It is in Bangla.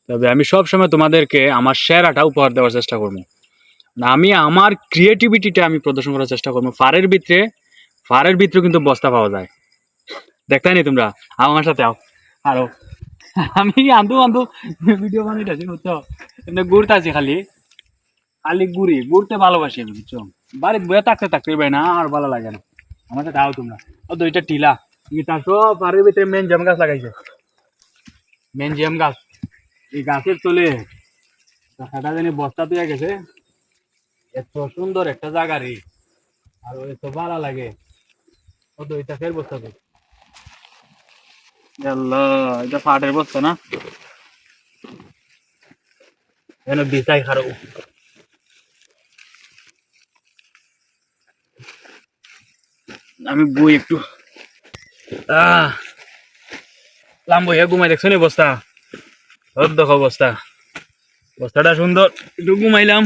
তবে আমি সবসময় তোমাদেরকে আমার সেরাটা উপহার দেওয়ার চেষ্টা করবো। আমি আমার ক্রিয়েটিভিটিটা আমি প্রদর্শন করার চেষ্টা করবো। ফারের ভিতরে কিন্তু বস্তা পাওয়া যায়, দেখতে নি তোমরা? আমার সাথে আও আরো আমি আন্দু আন্দু ভিডিও বানাইতেছি বুঝছো, এমনি ঘুরতেছি খালি খালি ঘুরতে ভালোবাসি আমি বুঝছো। বাড়িতে বয়ে থাকতে থাকতে ভাই না আর ভালো লাগে না। আমার সাথে আও তোমরা। ও দুইটা টিলা তার সব ফারের ভিতরে মেন জাম গাছ লাগাইছে, মেন জাম গাছ। এই গাছের তলে টাকাটা জানি বস্তা দিয়ে গেছে। এত সুন্দর একটা জায়গা রে, আর এত ভালো লাগে। ও দুইটা ফের বস্তা তো এটা ফাটের বস্তা না, এখানে বিছাই খারো। আমি বই একটু লাম্বো হয়ে ঘুমাই, দেখছো নি বস্তা? দেখো বস্তা, বস্তাটা সুন্দর, একটু ঘুমাইলাম।